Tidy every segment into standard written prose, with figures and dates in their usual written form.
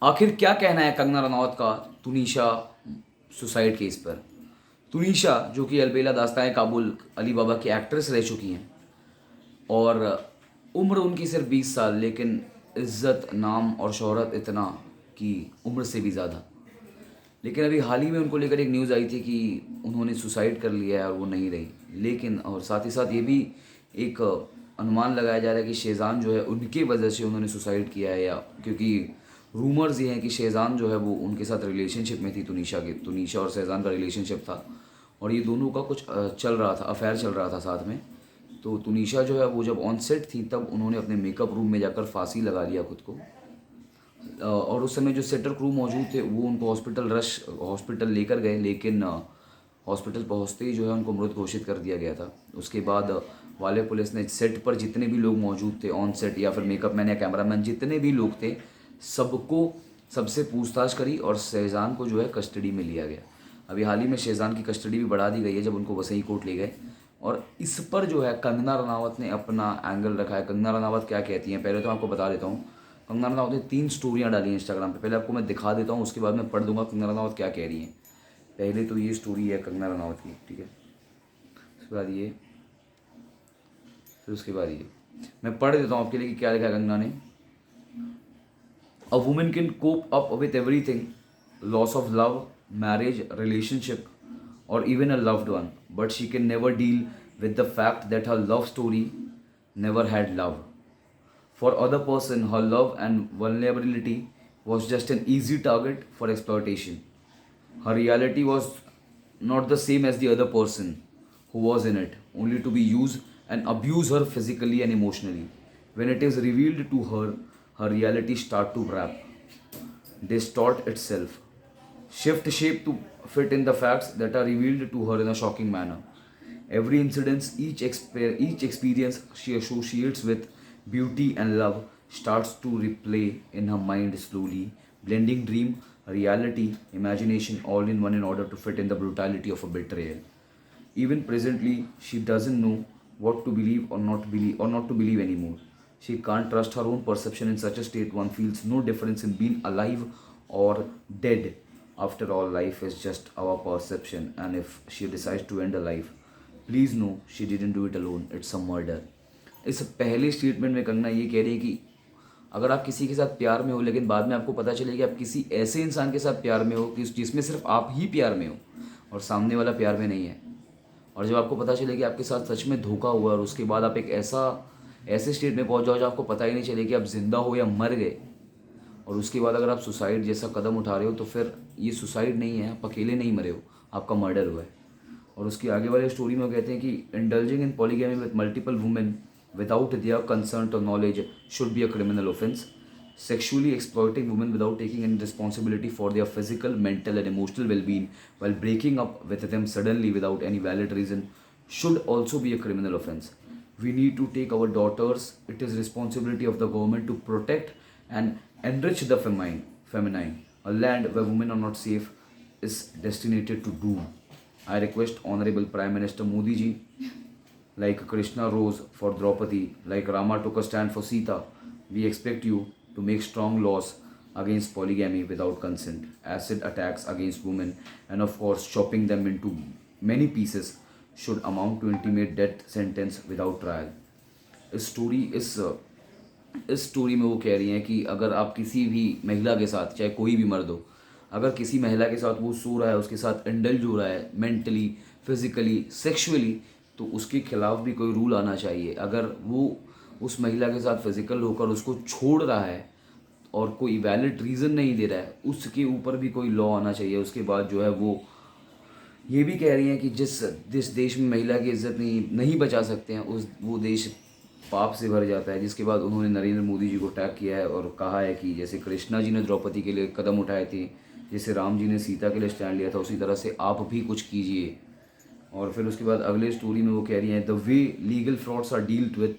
आखिर क्या कहना है कंगना रनौत का तुनिशा सुसाइड केस पर। तुनिशा जो कि अलबेला दास्तान काबुल अली बाबा की एक्ट्रेस रह चुकी हैं और उम्र उनकी सिर्फ 20 साल, लेकिन इज़्ज़त, नाम और शोहरत इतना कि उम्र से भी ज़्यादा। लेकिन अभी हाल ही में उनको लेकर एक न्यूज़ आई थी कि उन्होंने सुसाइड कर लिया है और वो नहीं रही। लेकिन और साथ ही साथ ये भी एक अनुमान लगाया जा रहा है कि शेज़ान जो है उनके वजह से उन्होंने सुसाइड किया है, या क्योंकि रूमर्स ये हैं कि शेज़ान जो है वो उनके साथ रिलेशनशिप में थी। तुनिशा और शेज़ान का रिलेशनशिप था और ये दोनों का कुछ चल रहा था, अफेयर चल रहा था साथ में। तो तुनिशा जो है वो जब ऑन सेट थी तब उन्होंने अपने मेकअप रूम में जाकर फांसी लगा लिया खुद को। और उस समय जो सेटर क्रू मौजूद थे वो उनको हॉस्पिटल लेकर गए, लेकिन हॉस्पिटल पहुंचते ही जो है उनको मृत घोषित कर दिया गया था। उसके बाद वाले पुलिस ने सेट पर जितने भी लोग मौजूद थे ऑन सेट, या फिर मेकअप मैन या कैमरामैन, जितने भी लोग थे सबसे पूछताछ करी और शेज़ान को जो है कस्टडी में लिया गया। अभी हाल ही में शेज़ान की कस्टडी भी बढ़ा दी गई है जब उनको वसई कोर्ट ले गए। और इस पर जो है कंगना रनावत ने अपना एंगल रखा है। कंगना रनावत क्या कहती हैं पहले तो आपको बता देता हूँ। कंगना रनावत ने 3 स्टोरियाँ डाली हैं इंस्टाग्राम पे, पहले आपको मैं दिखा देता हूँ, उसके बाद मैं पढ़ दूंगा कंगना रनावत क्या कह रही हैं। पहले तो ये स्टोरी है कंगना रनावत की, ठीक है, उसके बाद ये, फिर उसके बाद ये मैं पढ़ देता हूँ आपके लिए कि क्या लिखा है कंगना ने। A woman can cope up with everything, loss of love, marriage, relationship, or even a loved one, but she can never deal with the fact that her love story never had love. For other person, her love and vulnerability was just an easy target for exploitation. Her reality was not the same as the other person who was in it, only to be used and abuse her physically and emotionally. When it is revealed to her, her reality start to wrap, distort itself, shift shape to fit in the facts that are revealed to her in a shocking manner. Every incident, each experience she associates with beauty and love starts to replay in her mind slowly, blending dream, reality, imagination all in one in order to fit in the brutality of a betrayal. Even presently, she doesn't know what to believe or not to believe anymore. She can't trust her own perception in such a state. One feels no difference in being alive or dead. After all, life is just our perception, and if she decides to end a life, please know she didn't do it alone. It's a murder. इस पहले statement में कंगना ये कह रही है कि अगर आप किसी के साथ प्यार में हो लेकिन बाद में आपको पता चले कि आप किसी ऐसे इंसान के साथ प्यार में हो कि जिसमें सिर्फ आप ही प्यार में हो और सामने वाला प्यार में नहीं है, और जब आपको पता चले कि आपके साथ सच में धोखा हुआ और उसके बाद आप एक ऐसे स्टेट में पहुंच जाओ जब आपको पता ही नहीं चले कि आप जिंदा हो या मर गए, और उसके बाद अगर आप सुसाइड जैसा कदम उठा रहे हो तो फिर ये सुसाइड नहीं है, आप अकेले नहीं मरे हो, आपका मर्डर हुआ है। और उसकी आगे वाले स्टोरी में वो कहते हैं कि indulging in polygamy with multiple women without their consent or knowledge should be a criminal offense. Sexually exploiting women without taking any responsibility for their physical, mental, and emotional well being while breaking up with them suddenly without any valid reason should also be a criminal offense. We need to take our daughters. It is responsibility of the government to protect and enrich the feminine. A land where women are not safe is destined to doom. I request Honorable Prime Minister Modi ji, like Krishna rose for Draupadi, like Rama took a stand for Sita, we expect you to make strong laws against polygamy without consent, acid attacks against women, and of course, chopping them into many pieces should amount to intimate death sentence without trial. इस story में वो कह रही हैं कि अगर आप किसी भी महिला के साथ, चाहे कोई भी मर्द हो, अगर किसी महिला के साथ वो सो रहा है, उसके साथ इंडल्ज हो रहा है मेंटली, फिजिकली, सेक्सुअली, तो उसके खिलाफ भी कोई रूल आना चाहिए। अगर वो उस महिला के साथ फिजिकल होकर उसको छोड़ रहा है और कोई वैलिड रीज़न नहीं दे रहा है, उसके ऊपर भी कोई लॉ आना चाहिए। उसके बाद जो है वो ये भी कह रही हैं कि जिस देश में महिला की इज्जत नहीं बचा सकते हैं, वो देश पाप से भर जाता है। जिसके बाद उन्होंने नरेंद्र मोदी जी को टैग किया है और कहा है कि जैसे कृष्णा जी ने द्रौपदी के लिए कदम उठाए थे, जैसे राम जी ने सीता के लिए स्टैंड लिया था, उसी तरह से आप भी कुछ कीजिए। और फिर उसके बाद अगले स्टोरी में वो कह रही हैं, the way legal frauds are dealed with,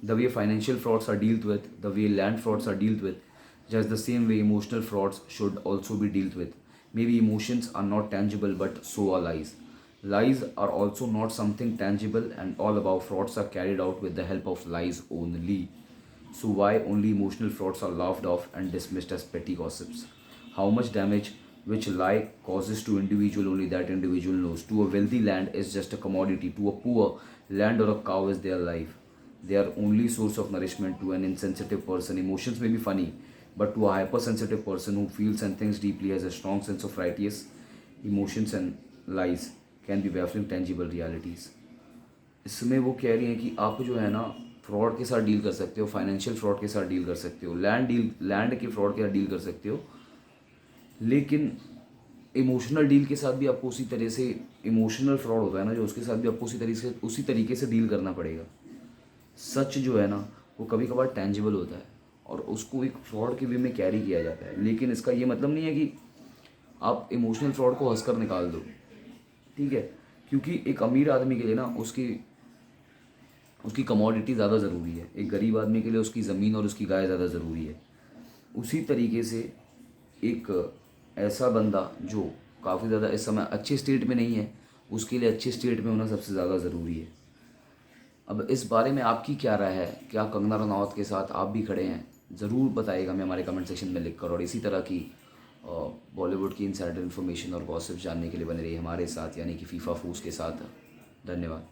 the way financial frauds are dealed with, the way land frauds are dealed with, just the same way emotional frauds should also be dealt with. Maybe emotions are not tangible, but so are lies. Lies are also not something tangible, and all about frauds are carried out with the help of lies only. So why only emotional frauds are laughed off and dismissed as petty gossips? How much damage which lie causes to individual only that individual knows. To a wealthy, land is just a commodity. To a poor, land or a cow is their life. They are only source of nourishment. To an insensitive person, emotions may be funny, but to a hypersensitive person who feels and thinks deeply, has a strong sense of righteous emotions and lies, can be baffling tangible realities. इसमें वो कह रही हैं कि आप जो है ना फ्रॉड के साथ डील कर सकते हो, फाइनेंशियल फ्रॉड के साथ डील कर सकते हो, लैंड के फ्रॉड के साथ डील कर सकते हो, लेकिन इमोशनल डील के साथ भी आपको उसी तरह से, इमोशनल फ्रॉड होता है ना जो, उसके साथ भी आपको उसी तरीके से डील करना पड़ेगा. सच जो है ना वो कभी कभार टेंजिबल होता है और उसको एक फ्रॉड के वे में कैरी किया जाता है, लेकिन इसका ये मतलब नहीं है कि आप इमोशनल फ्रॉड को हंसकर निकाल दो. ठीक है, क्योंकि एक अमीर आदमी के लिए ना उसकी कमोडिटी ज़्यादा ज़रूरी है, एक गरीब आदमी के लिए उसकी ज़मीन और उसकी गाय ज़्यादा ज़रूरी है. उसी तरीके से एक ऐसा बंदा जो काफ़ी ज़्यादा इस समय अच्छे स्टेट में नहीं है, उसके लिए अच्छे स्टेट में होना सबसे ज़्यादा ज़रूरी है. अब इस बारे में आपकी क्या राय है? क्या कंगना रनौत के साथ आप भी खड़े हैं? ज़रूर बताइएगा हमें हमारे कमेंट सेक्शन में लिखकर. और इसी तरह की बॉलीवुड की इनसाइडर इन्फॉर्मेशन और गॉसिप जानने के लिए बने रहिए हमारे साथ, यानी कि फीफा फूस के साथ. धन्यवाद.